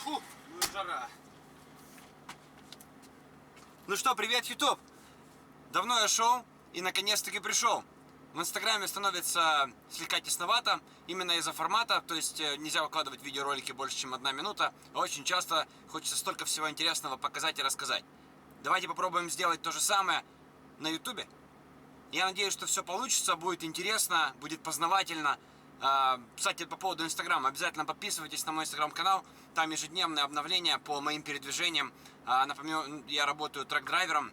Фу, ну и жара. Ну что, привет, YouTube! Давно я шел и наконец-таки пришел. В Инстаграме становится слегка тесновато, именно из-за формата, то есть нельзя выкладывать видеоролики больше, чем 1 минута, а очень часто хочется столько всего интересного показать и рассказать. Давайте попробуем сделать то же самое на YouTube. Я надеюсь, что все получится, будет интересно, будет познавательно. Кстати, по поводу Инстаграма, обязательно подписывайтесь на мой Инстаграм-канал, там ежедневные обновления по моим передвижениям. Напомню, я работаю трак-драйвером,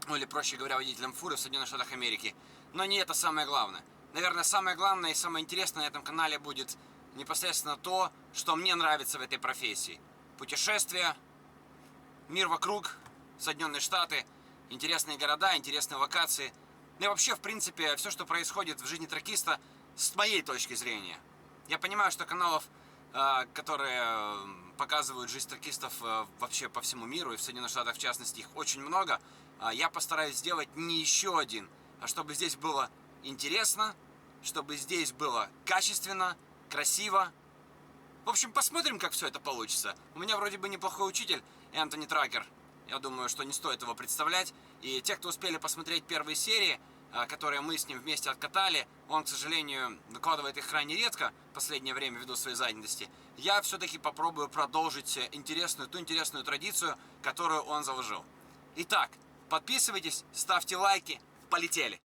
или, проще говоря, водителем фуры в Соединенных Штатах Америки. Но не это самое главное. Наверное, самое главное и самое интересное на этом канале будет непосредственно то, что мне нравится в этой профессии. Путешествия, мир вокруг, Соединенные Штаты, интересные города, интересные локации. Ну и вообще, в принципе, все, что происходит в жизни тракиста, с моей точки зрения. Я понимаю, что каналов, которые показывают жизнь тракистов вообще по всему миру, и в Соединенных Штатах в частности, их очень много. Я постараюсь сделать не еще один, а чтобы здесь было интересно, чтобы здесь было качественно, красиво. В общем, посмотрим, как все это получится. У меня вроде бы неплохой учитель, Энтони Тракер. Я думаю, что не стоит его представлять. И те, кто успели посмотреть первые серии, которые мы с ним вместе откатали, он, к сожалению, выкладывает их крайне редко в последнее время ввиду своей занятости. Я все-таки попробую продолжить ту интересную традицию, которую он заложил. Итак, подписывайтесь, ставьте лайки, полетели!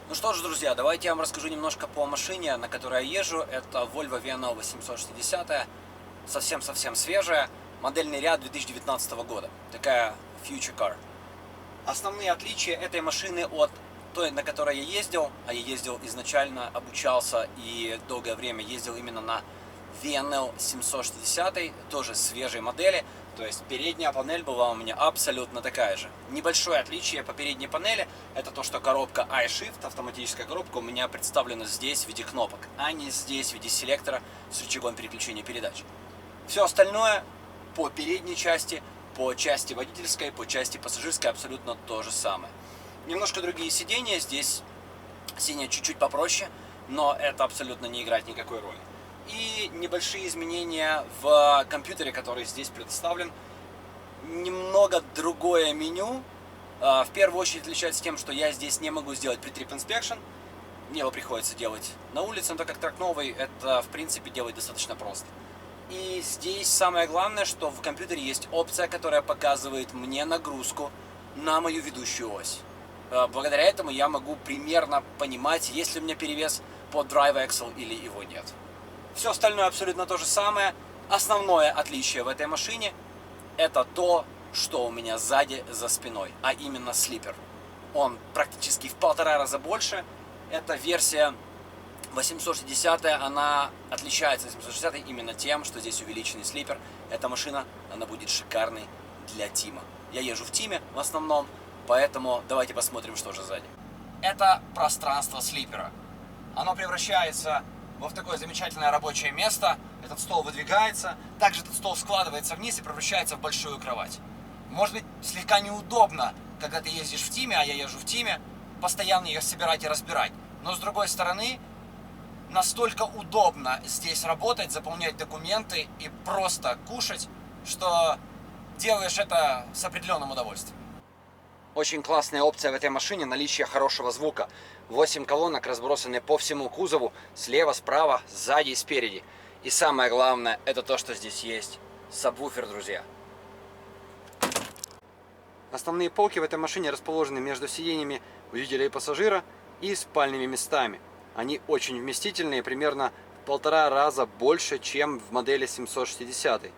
Ну что ж, друзья, давайте я вам расскажу немножко по машине, на которой я езжу. Это Volvo VNL 860, совсем-совсем свежая, модельный ряд 2019 года, такая future car. Основные отличия этой машины от той, на которой я ездил, а я ездил изначально, обучался и долгое время ездил именно на VNL 760, тоже свежей модели. То есть передняя панель была у меня абсолютно такая же. Небольшое отличие по передней панели — это то, что коробка iShift, автоматическая коробка, у меня представлена здесь в виде кнопок, а не здесь в виде селектора с рычагом переключения передач. Все остальное по передней части, по части водительской, по части пассажирской абсолютно то же самое. Немножко другие сиденья, здесь сиденья чуть-чуть попроще, но это абсолютно не играет никакой роли. И небольшие изменения в компьютере, который здесь предоставлен. Немного другое меню. В первую очередь отличается тем, что я здесь не могу сделать pre-trip inspection. Мне его приходится делать на улице, но так как трак новый, это в принципе делать достаточно просто. И здесь самое главное, что в компьютере есть опция, которая показывает мне нагрузку на мою ведущую ось. Благодаря этому я могу примерно понимать, есть ли у меня перевес по Drive Axle или его нет. Все остальное абсолютно то же самое. Основное отличие в этой машине это то, что у меня сзади за спиной, а именно слипер. Он практически в 1,5 раза больше. Это версия 860, она отличается от 760 именно тем, что здесь увеличенный слипер. Эта машина, она будет шикарной для тима. Я езжу в тиме в основном, поэтому давайте посмотрим, что же сзади. Это пространство слипера. Оно превращается в такое замечательное рабочее место. Этот стол выдвигается. Также этот стол складывается вниз и превращается в большую кровать. Может быть, слегка неудобно, когда ты ездишь в тиме, а я езжу в тиме, постоянно ее собирать и разбирать. Но с другой стороны, настолько удобно здесь работать, заполнять документы и просто кушать, что делаешь это с определенным удовольствием. Очень классная опция в этой машине — наличие хорошего звука. 8 колонок, разбросаны по всему кузову, слева, справа, сзади и спереди. И самое главное, это то, что здесь есть сабвуфер, друзья. Основные полки в этой машине расположены между сиденьями водителя и пассажира и спальными местами. Они очень вместительные, примерно в 1,5 раза больше, чем в модели 760.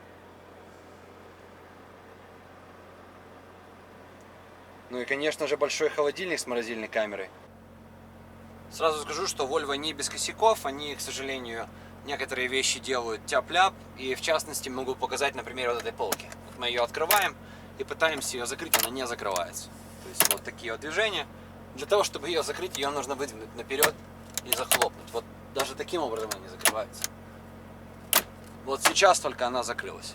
Ну и, конечно же, большой холодильник с морозильной камерой. Сразу скажу, что Volvo не без косяков, они, к сожалению, некоторые вещи делают тяп-ляп, и в частности могу показать, например, вот этой полки. Вот мы ее открываем и пытаемся ее закрыть, она не закрывается. То есть вот такие вот движения. Для того, чтобы ее закрыть, ее нужно выдвинуть наперед и захлопнуть. Вот даже таким образом она не закрывается. Вот сейчас только она закрылась.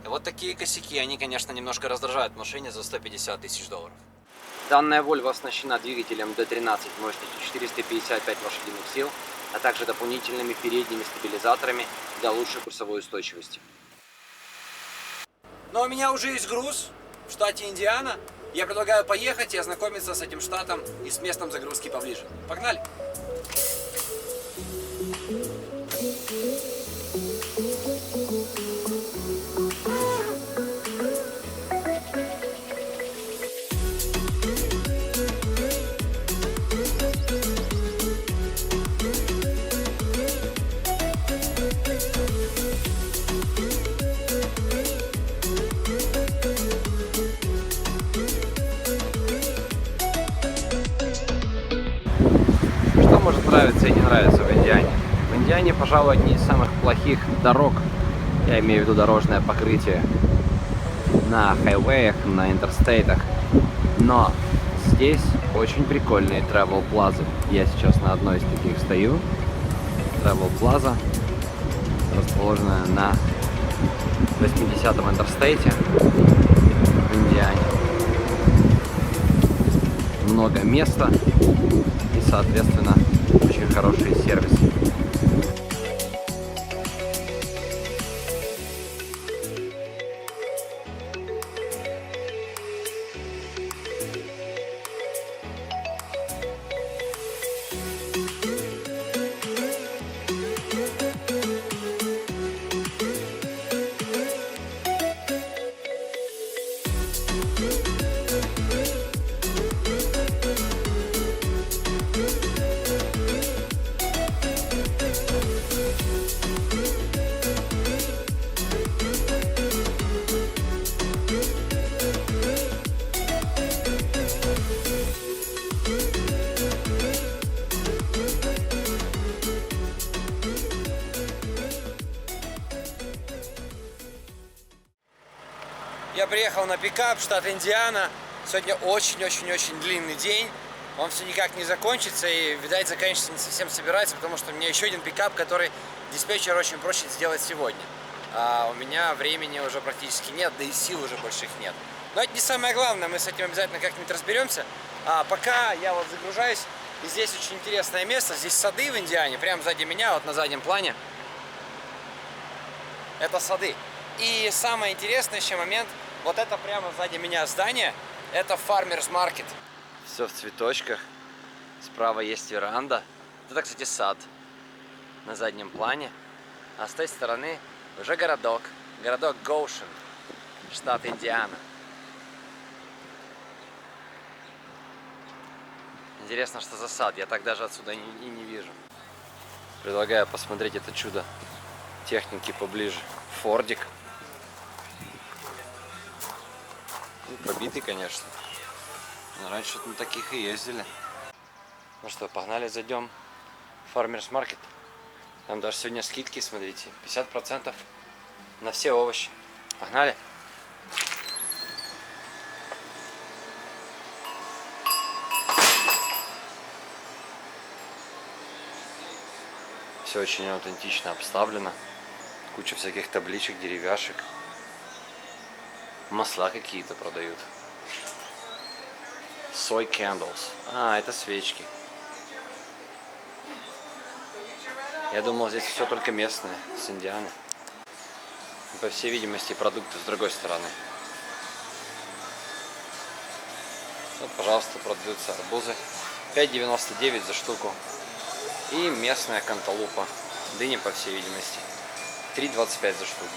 И вот такие косяки, они, конечно, немножко раздражают в машине за 150 тысяч долларов. Данная Volvo оснащена двигателем D13 мощностью 455 лошадиных сил, а также дополнительными передними стабилизаторами для лучшей курсовой устойчивости. Но у меня уже есть груз в штате Индиана. Я предлагаю поехать и ознакомиться с этим штатом и с местом загрузки поближе. Погнали! Что может нравиться и не нравиться в Индиане? В Индиане, пожалуй, одни из самых плохих дорог, я имею в виду дорожное покрытие, на хайвеях, на интерстейтах. Но здесь очень прикольные travel плазы. Я сейчас на одной из таких стою. Travel плаза, расположенная на 80-м интерстейте в Индиане. Много места и, соответственно, очень хороший сервис. Я приехал на пикап, штат Индиана. Сегодня очень-очень-очень длинный день. Он все никак не закончится и, видать, заканчиваться не совсем собирается, потому что у меня еще один пикап, который диспетчер очень просит сделать сегодня. А у меня времени уже практически нет, да и сил уже больше их нет. Но это не самое главное, мы с этим обязательно как-нибудь разберемся. А пока я вот загружаюсь, и здесь очень интересное место, здесь сады в Индиане, прямо сзади меня, вот на заднем плане. Это сады. И самый интересный еще момент, вот это прямо сзади меня здание, это Farmers Market. Все в цветочках. Справа есть веранда. Это, кстати, сад на заднем плане. А с той стороны уже городок. Городок Гоушен, штат Индиана. Интересно, что за сад. Я так даже отсюда и не вижу. Предлагаю посмотреть это чудо техники поближе. Фордик. Ну, побитый, конечно. Но раньше на таких и ездили. Ну что, погнали, зайдем в Farmers Market. Там даже сегодня скидки, смотрите, 50% на все овощи. Погнали. Все очень аутентично обставлено. Куча всяких табличек, деревяшек. Масла какие-то продают. Soy candles. А, это свечки. Я думал, здесь все только местное, с Индианы. По всей видимости, продукты с другой стороны. Вот, пожалуйста, продаются арбузы. 5,99 за штуку. И местная канталупа. Дыни, по всей видимости. 3,25 за штуку.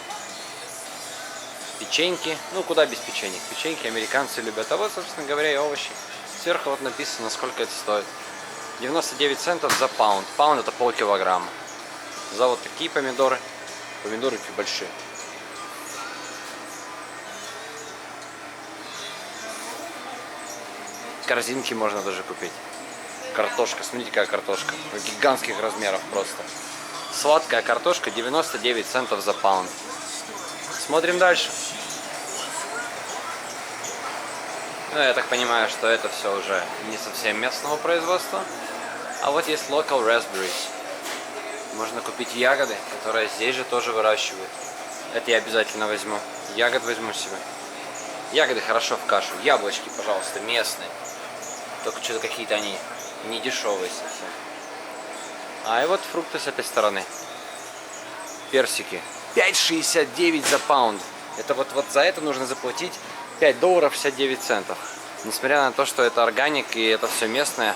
Печеньки. Ну, куда без печенек? Печеньки американцы любят. А вот, собственно говоря, и овощи. Сверху вот написано, сколько это стоит. 99 центов за паунд. Паунд это полкилограмма. За вот такие помидоры. Помидоры чуть большие. Корзинки можно даже купить. Картошка, смотрите, какая картошка. Гигантских размеров просто. Сладкая картошка 99 центов за паунд. Смотрим дальше. Ну, я так понимаю, что это все уже не совсем местного производства. А вот есть local raspberries. Можно купить ягоды, которые здесь же тоже выращивают. Это я обязательно возьму. Ягод возьму себе. Ягоды хорошо в кашу. Яблочки, пожалуйста, местные. Только что-то какие-то они не дешевые совсем. А и вот фрукты с этой стороны. Персики. 5,69 за паунд. Это вот за это нужно заплатить $5 69 центов. Несмотря на то, что это органик и это все местное,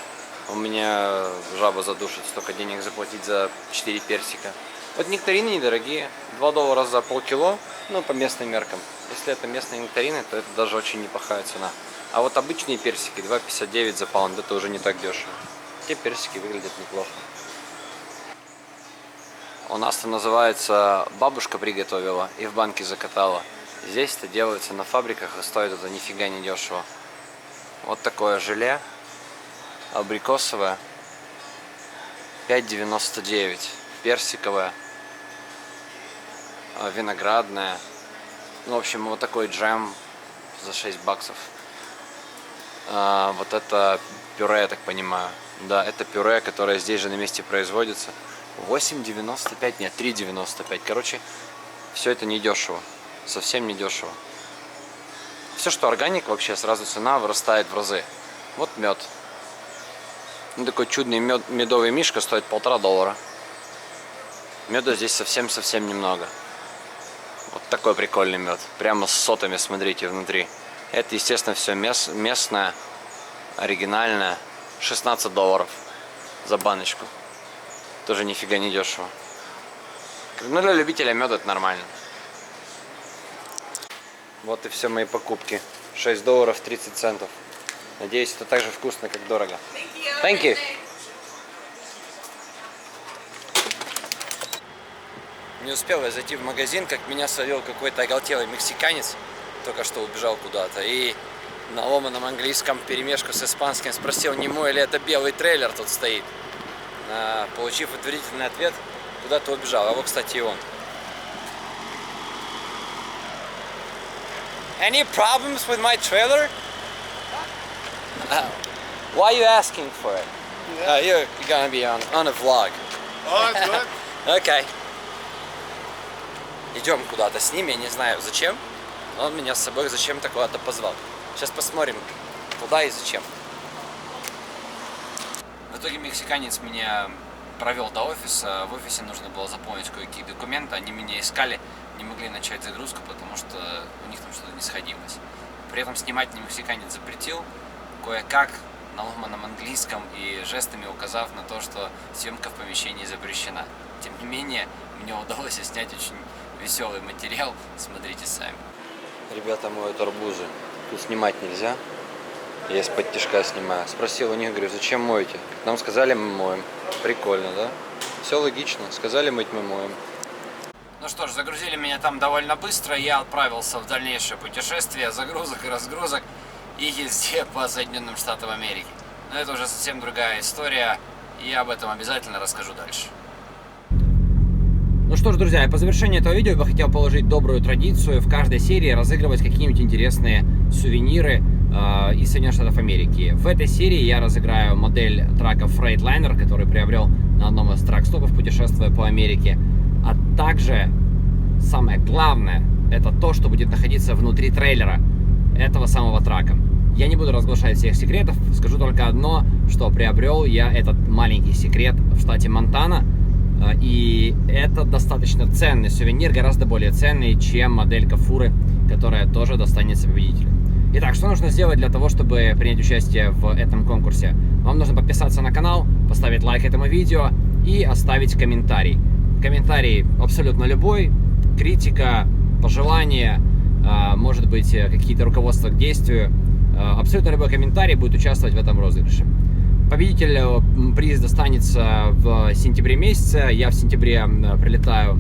у меня жаба задушит столько денег заплатить за 4 персика. Вот нектарины недорогие. $2 за полкило, ну по местным меркам. Если это местные нектарины, то это даже очень неплохая цена. А вот обычные персики 2,59 за паунд, это уже не так дешево. Те персики выглядят неплохо. У нас это называется бабушка приготовила и в банке закатала. Здесь это делается на фабриках и стоит это нифига не дешево. Вот такое желе абрикосовое 5,99. Персиковое, виноградное. Ну, в общем, вот такой джем за 6 баксов. Вот это пюре, я так понимаю. Да, это пюре, которое здесь же на месте производится. 8,95, нет, 3,95. Короче, все это недешево. Совсем недешево. Все, что органик, вообще сразу цена вырастает в разы. Вот мед. Ну, такой чудный медовый мишка стоит $1,5. Меда здесь совсем немного. Вот такой прикольный мед. Прямо с сотами, смотрите, внутри. Это, естественно, все местное, оригинальное. $16 за баночку. Тоже нифига не дешево. Ну, для любителя меда это нормально. Вот и все мои покупки. $6 30 центов. Надеюсь, это так же вкусно, как дорого. Thank you. Не успел я зайти в магазин, как меня словил какой-то оголтелый мексиканец. Только что убежал куда-то. И на ломаном английском вперемешку с испанским спросил, не мой ли это белый трейлер тут стоит. Получив утвердительный ответ, куда-то убежал. А вот, кстати, и он. Any problems with my trailer? Why are you asking for it? You're gonna be on a vlog. Oh, that's good. Okay. Идем куда-то с ним, я не знаю зачем. Но он меня с собой зачем-то куда-то позвал. Сейчас посмотрим, куда и зачем. В итоге мексиканец меня провел до офиса. В офисе нужно было заполнить кое-какие документы. Они меня искали, не могли начать загрузку, потому что у них там что-то не сходилось. При этом снимать мне мексиканец запретил, кое-как на ломаном английском и жестами указав на то, что съемка в помещении запрещена. Тем не менее, мне удалось снять очень веселый материал. Смотрите сами. Ребята моют арбузы. Тут снимать нельзя. Я из-под тишка снимаю. Спросил у них, говорю, зачем моете? Нам сказали, мы моем. Прикольно, да? Все логично. Сказали мыть, мы моем. Ну что ж, загрузили меня там довольно быстро. Я отправился в дальнейшее путешествие, загрузок и разгрузок и езде по Соединенным Штатам Америки. Но это уже совсем другая история, и я об этом обязательно расскажу дальше. Ну что ж, друзья, по завершении этого видео я бы хотел положить добрую традицию в каждой серии разыгрывать какие-нибудь интересные сувениры из Соединенных Штатов Америки. В этой серии я разыграю модель трака Freightliner, который приобрел на одном из трак-стопов, путешествуя по Америке. А также самое главное, это то, что будет находиться внутри трейлера этого самого трака. Я не буду разглашать всех секретов, скажу только одно, что приобрел я этот маленький секрет в штате Монтана. И это достаточно ценный сувенир, гораздо более ценный, чем моделька фуры, которая тоже достанется победителю. Итак, что нужно сделать для того, чтобы принять участие в этом конкурсе? Вам нужно подписаться на канал, поставить лайк этому видео и оставить комментарий. Комментарий абсолютно любой, критика, пожелания, может быть какие-то руководства к действию. Абсолютно любой комментарий будет участвовать в этом розыгрыше. Победителю приз достанется в сентябре месяце. Я в сентябре прилетаю,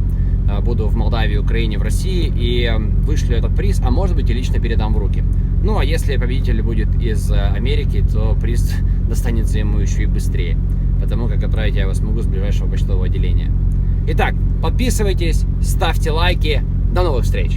буду в Молдавии, Украине, в России и вышлю этот приз, а может быть и лично передам в руки. Ну а если победитель будет из Америки, то приз достанется ему еще и быстрее, потому как отправить я его смогу с ближайшего почтового отделения. Итак, подписывайтесь, ставьте лайки. До новых встреч!